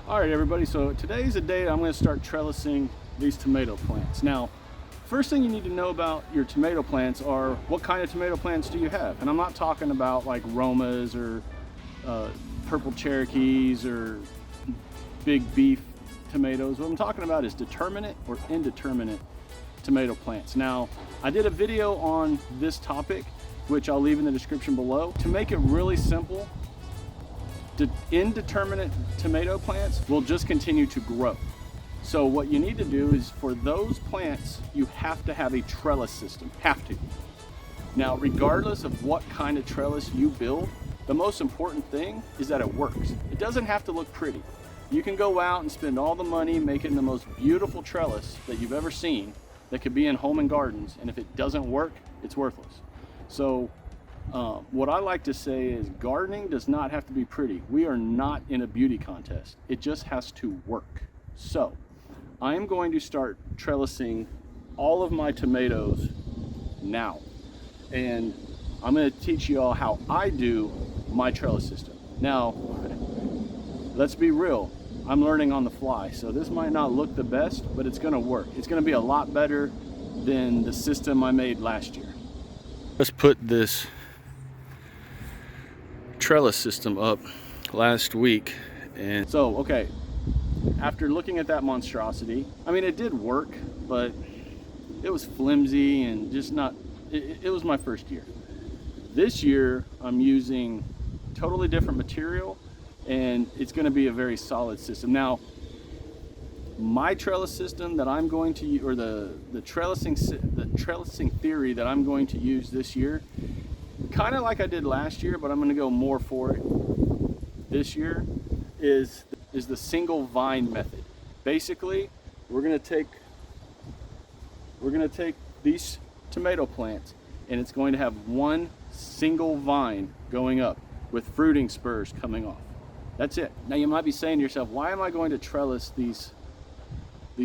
Alright everybody, so today's the day I'm going to start trellising these tomato plants. Now, first thing you need to know about your tomato plants are what kind of tomato plants do you have? And I'm not talking about like Romas or purple Cherokees or big beef tomatoes. What I'm talking about is determinate or indeterminate tomato plants. Now, I did a video on this topic, which I'll leave in the description below. To make it really simple, indeterminate tomato plants will just continue to grow. So what you need to do is, for those plants, you have to have a trellis system. Have to. Now, regardless of what kind of trellis you build, the most important thing is that it works. It doesn't have to look pretty. You can go out and spend all the money making the most beautiful trellis that you've ever seen that could be in home and gardens, and if it doesn't work, it's worthless. So what I like to say is gardening does not have to be pretty. We are not in a beauty contest. It just has to work. So I am going to start trellising all of my tomatoes now. And I'm going to teach you all how I do my trellis system. Now, let's be real. I'm learning on the fly. So this might not look the best, but it's going to work. It's going to be a lot better than the system I made last year. Let's put this trellis system up last week, and so okay, after looking at that monstrosity, I mean, it did work, but it was flimsy and just not, it was my first year. This year I'm using totally different material, and it's going to be a very solid system. Now, my trellis system that I'm going to use, or the trellising theory that I'm going to use this year, kind of like I did last year, but I'm going to go more for it this year, is the single vine method. Basically, we're going to take these tomato plants, and it's going to have one single vine going up with fruiting spurs coming off. That's it. Now you might be saying to yourself, why am I going to trellis these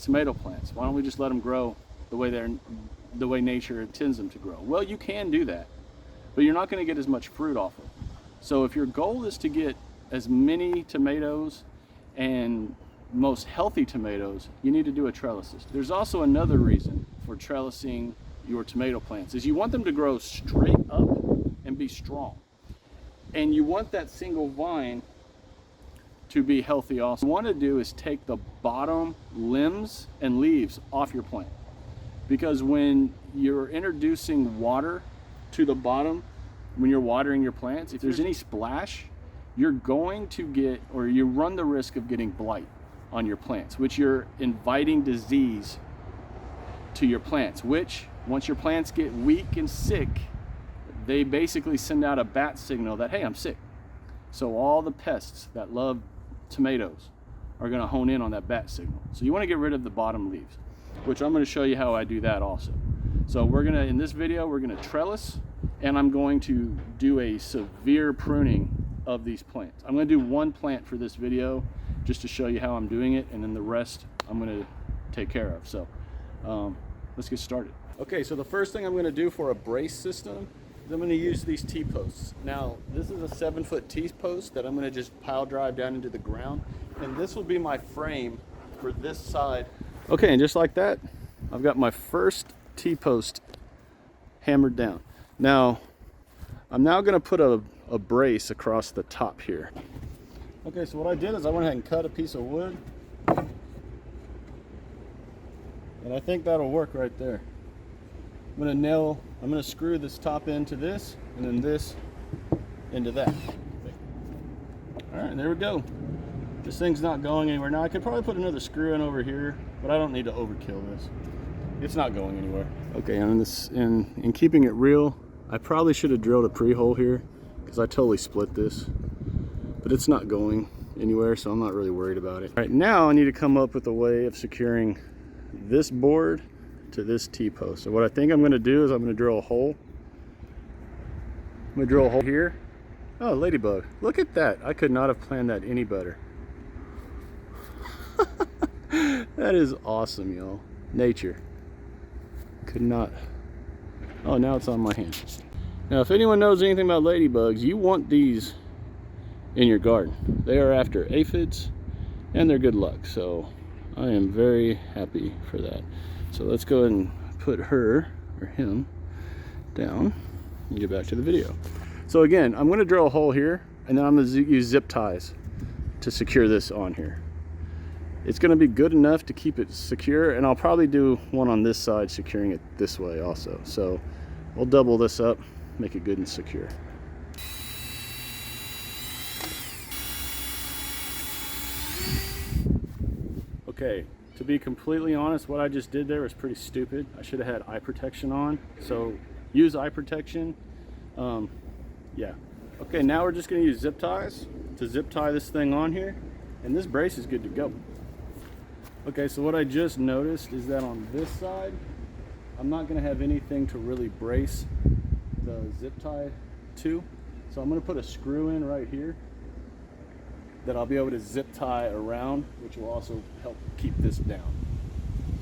tomato plants? Why don't we just let them grow the way nature intends them to grow? Well, you can do that, but you're not going to get as much fruit off of them. So if your goal is to get as many tomatoes and most healthy tomatoes, you need to do a trellis system. There's also another reason for trellising your tomato plants, is you want them to grow straight up and be strong. And you want that single vine to be healthy also. What you want to do is take the bottom limbs and leaves off your plant, because when you're introducing water to the bottom, when you're watering your plants, if there's any splash, you're going to get, or you run the risk of getting blight on your plants, which you're inviting disease to your plants, which once your plants get weak and sick, they basically send out a bat signal that, hey, I'm sick. So all the pests that love tomatoes are going to hone in on that bat signal. So you want to get rid of the bottom leaves, which I'm going to show you how I do that also. So in this video, we're going to trellis, and I'm going to do a severe pruning of these plants. I'm going to do one plant for this video just to show you how I'm doing it, and then the rest I'm going to take care of. So let's get started. Okay, so the first thing I'm going to do for a brace system is I'm going to use these T-posts. Now, this is a 7-foot T-post that I'm going to just pile drive down into the ground, and this will be my frame for this side. Okay, and just like that, I've got my first T-post hammered down. Now, I'm now going to put a brace across the top here. Okay, so what I did is I went ahead and cut a piece of wood, and I think that'll work right there. I'm going to screw this top end to this, and then this into that. All right, there we go. This thing's not going anywhere. Now I could probably put another screw in over here, but I don't need to overkill this. It's not going anywhere. Okay, and in keeping it real, I probably should have drilled a pre-hole here, because I totally split this, but it's not going anywhere, so I'm not really worried about it. All right, now I need to come up with a way of securing this board to this T-post. So what I think I'm going to do is I'm going to drill a hole. I'm going to drill a hole here. Oh, ladybug. Look at that. I could not have planned that any better. That is awesome, y'all. Nature. Could not. Oh, now it's on my hand. Now, if anyone knows anything about ladybugs, you want these in your garden. They are after aphids and they're good luck. So I am very happy for that. So let's go ahead and put her or him down and get back to the video. So again, I'm going to drill a hole here and then I'm going to use zip ties to secure this on here. It's going to be good enough to keep it secure, and I'll probably do one on this side securing it this way also. So we'll double this up, make it good and secure. Okay, to be completely honest, what I just did there was pretty stupid. I should have had eye protection on. So use eye protection. Yeah. Okay, now we're just going to use zip ties to zip tie this thing on here, and this brace is good to go. Okay, so what I just noticed is that on this side, I'm not going to have anything to really brace the zip tie to. So I'm going to put a screw in right here that I'll be able to zip tie around, which will also help keep this down.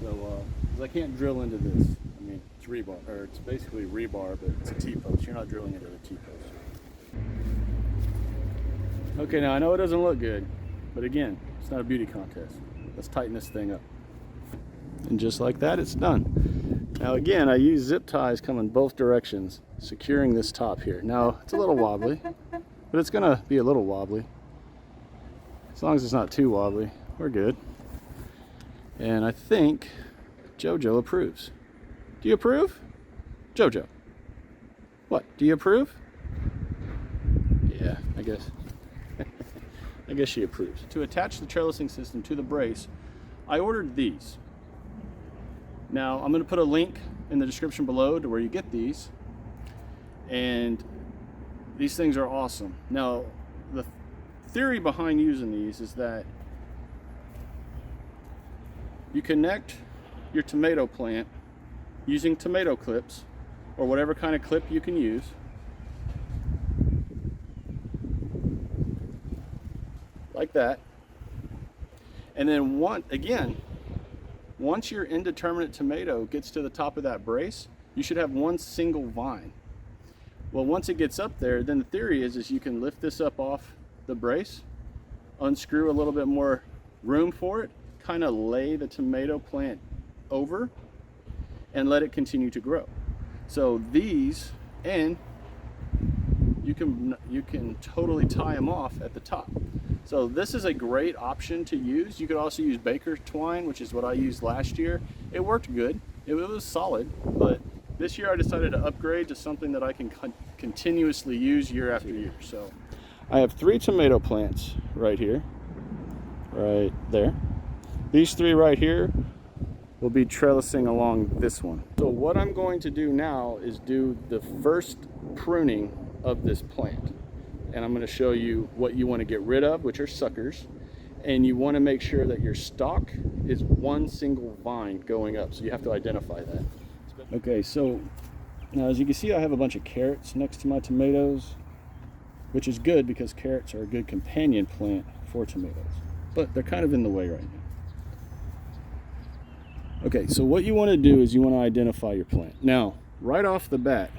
So, because I can't drill into this. I mean, it's rebar, or it's basically rebar, but it's a T-post. You're not drilling into the T-post. Okay, now I know it doesn't look good, but again, it's not a beauty contest. Let's tighten this thing up. And just like that, it's done. Now again, I use zip ties coming both directions, securing this top here. Now, it's a little wobbly, but it's gonna be a little wobbly. As long as it's not too wobbly, we're good. And I think JoJo approves. Do you approve? JoJo. What, do you approve? Yeah, I guess. I guess she approves. To attach the trellising system to the brace, I ordered these. Now, I'm going to put a link in the description below to where you get these. And these things are awesome. Now, the theory behind using these is that you connect your tomato plant using tomato clips, or whatever kind of clip you can use. Like that. And then once your indeterminate tomato gets to the top of that brace, you should have one single vine. Well, once it gets up there, then the theory is you can lift this up off the brace, unscrew a little bit more room for it, kind of lay the tomato plant over, and let it continue to grow. So these, and you can totally tie them off at the top. So this is a great option to use. You could also use baker twine, which is what I used last year. It worked good. It was solid, but this year I decided to upgrade to something that I can continuously use year after year. So I have 3 tomato plants right here, right there. These 3 right here will be trellising along this one. So what I'm going to do now is do the first pruning of this plant. And I'm going to show you what you want to get rid of, which are suckers. And you want to make sure that your stalk is one single vine going up. So you have to identify that. Okay, so now as you can see, I have a bunch of carrots next to my tomatoes, which is good because carrots are a good companion plant for tomatoes. But they're kind of in the way right now. Okay, so what you want to do is you want to identify your plant. Now, right off the bat,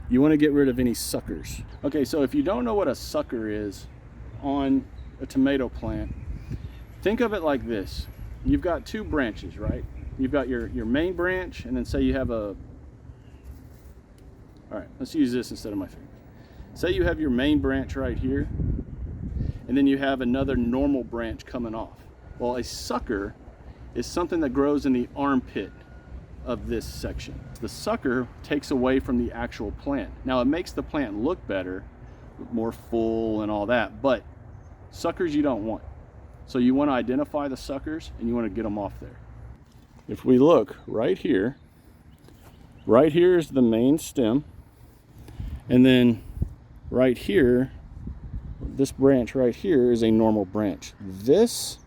you want to get rid of any suckers. Okay, so if you don't know what a sucker is on a tomato plant, think of it like this. You've got 2 branches, right? You've got your main branch, and then say you have a... All right, let's use this instead of my finger. Say you have your main branch right here, and then you have another normal branch coming off. Well, a sucker is something that grows in the armpit of this section. The sucker takes away from the actual plant. Now it makes the plant look better, more full and all that, but suckers you don't want. So you want to identify the suckers and you want to get them off there. If we look right here is the main stem, and then right here, this branch right here is a normal branch. This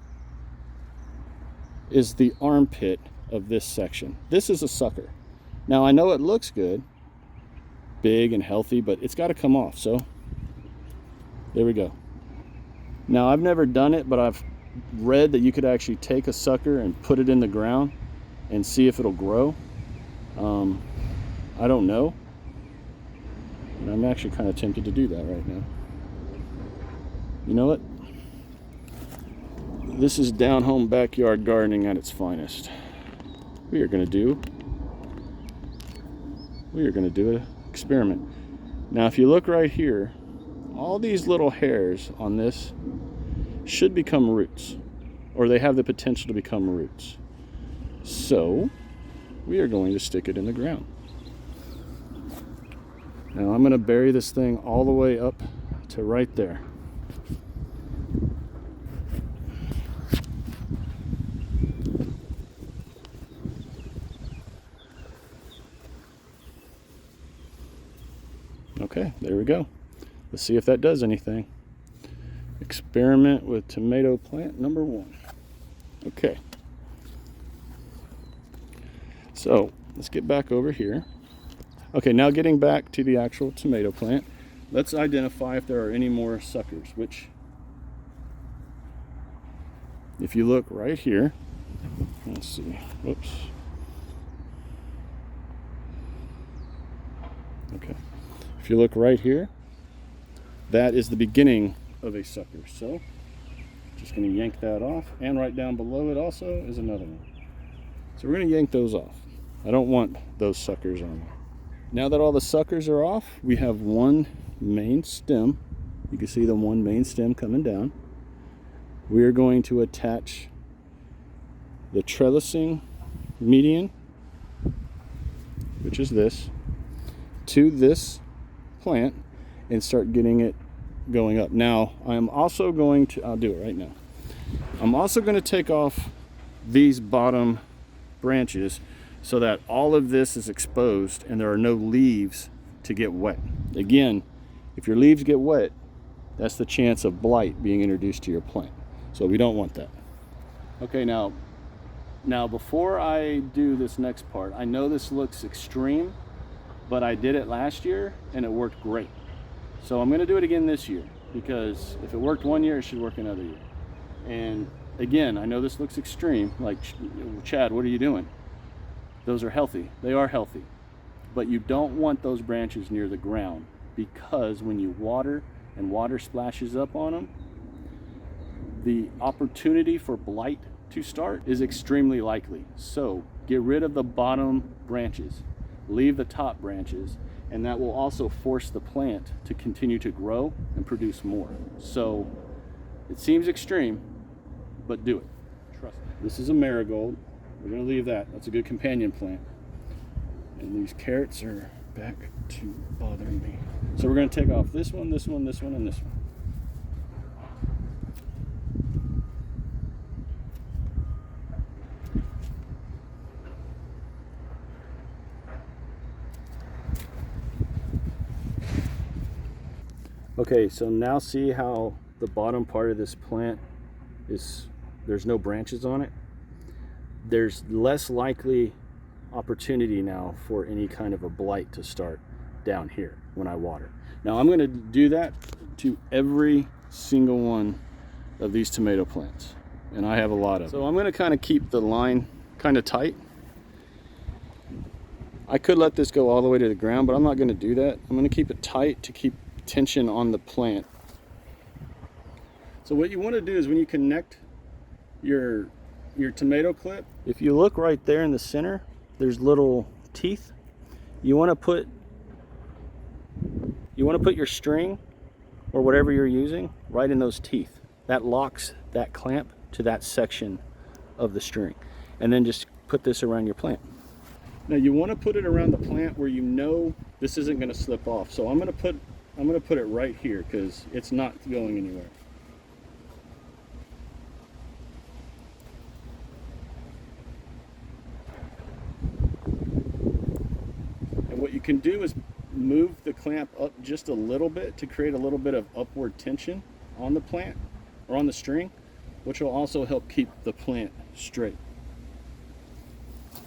is the armpit of this section. This is a sucker. Now I know it looks good, big and healthy, but it's got to come off. So there we go. Now I've never done it, but I've read that you could actually take a sucker and put it in the ground and see if it'll grow. I don't know, And I'm actually kind of tempted to do that right now. You know what? This is down home backyard gardening at its finest. We are going to do an experiment. Now if you look right here, all these little hairs on this should become roots, or they have the potential to become roots. So we are going to stick it in the ground. Now I'm going to bury this thing all the way up to right there. Okay, there we go. Let's see if that does anything. Experiment with tomato plant number 1. Okay. So let's get back over here. Okay, now getting back to the actual tomato plant, let's identify if there are any more suckers, which, if you look right here, let's see, whoops. Okay, if you look right here, that is the beginning of a sucker. So just going to yank that off, and right down below it also is another one. So we're going to yank those off. I don't want those suckers on there. Now that all the suckers are off, we have one main stem. You can see the one main stem coming down. We are going to attach the trellising median, which is this, to this plant and start getting it going up. Now I'm also going to, I'll do it right now. I'm also going to take off these bottom branches so that all of this is exposed and there are no leaves to get wet. Again, if your leaves get wet, that's the chance of blight being introduced to your plant. So we don't want that. Okay, now before I do this next part, I know this looks extreme, but I did it last year and it worked great. So I'm gonna do it again this year, because if it worked one year, it should work another year. And again, I know this looks extreme, like, Chad, what are you doing? Those are healthy. They are healthy. But you don't want those branches near the ground, because when you water and water splashes up on them, the opportunity for blight to start is extremely likely. So get rid of the bottom branches, leave the top branches, and that will also force the plant to continue to grow and produce more. So it seems extreme, but do it. Trust me. This is a marigold. We're going to leave that. That's a good companion plant. And these carrots are back to bothering me. So we're going to take off this one, this one, this one, and this one. Okay, so now see how the bottom part of this plant is, there's no branches on it. There's less likely opportunity now for any kind of a blight to start down here when I water. Now I'm going to do that to every single one of these tomato plants, and I have a lot of them. So I'm going to kind of keep the line kind of tight. I could let this go all the way to the ground, but I'm not going to do that. I'm going to keep it tight to keep tension on the plant. So what you want to do is, when you connect your tomato clip, if you look right there in the center, there's little teeth. You want to put your string or whatever you're using right in those teeth. That locks that clamp to that section of the string, and then just put this around your plant. Now you want to put it around the plant where you know this isn't going to slip off. So I'm going to put it right here because it's not going anywhere. And what you can do is move the clamp up just a little bit to create a little bit of upward tension on the plant or on the string, which will also help keep the plant straight.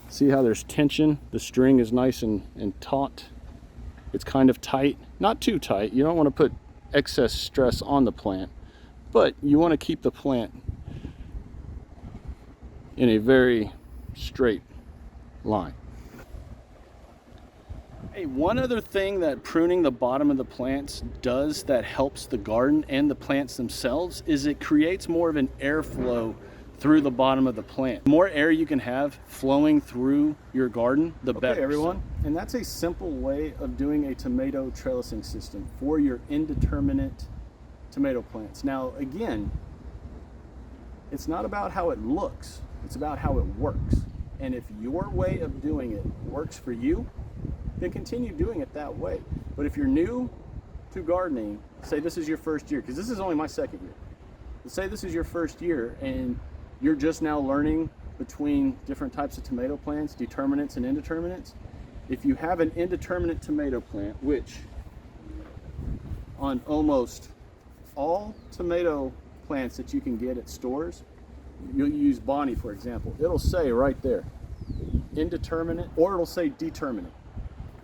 See how there's tension? The string is nice and taut. It's kind of tight, not too tight. You don't want to put excess stress on the plant, but you want to keep the plant in a very straight line. Hey, one other thing that pruning the bottom of the plants does that helps the garden and the plants themselves is it creates more of an airflow through the bottom of the plant. The more air you can have flowing through your garden, the better. Okay, everyone, and that's a simple way of doing a tomato trellising system for your indeterminate tomato plants. Now, again, it's not about how it looks, it's about how it works. And if your way of doing it works for you, then continue doing it that way. But if you're new to gardening, say this is your first year, because this is only my second year. But say this is your first year and you're just now learning between different types of tomato plants, determinates and indeterminates. If you have an indeterminate tomato plant, which on almost all tomato plants that you can get at stores, you'll use Bonnie for example, it'll say right there, indeterminate, or it'll say determinate.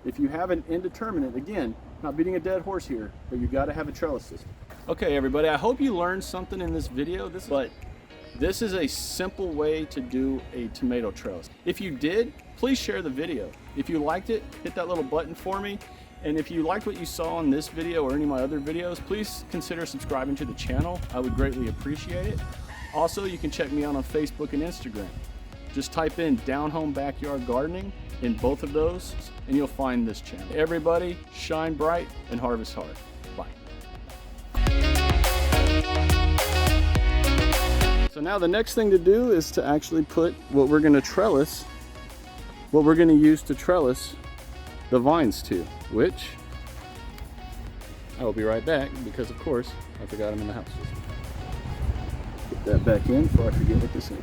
If you have an indeterminate, again, not beating a dead horse here, but you got to have a trellis system. Okay, everybody, I hope you learned something in this video. This is a simple way to do a tomato trellis. If you did, please share the video. If you liked it, hit that little button for me. And if you liked what you saw in this video or any of my other videos, please consider subscribing to the channel. I would greatly appreciate it. Also, you can check me out on Facebook and Instagram. Just type in Down Home Backyard Gardening in both of those, and you'll find this channel. Everybody, shine bright and harvest hard. Bye. So now the next thing to do is to actually put what we're going to trellis, what we're going to use to trellis the vines to, which I will be right back because, of course, I forgot them in the house. Put that back in before I forget what this is.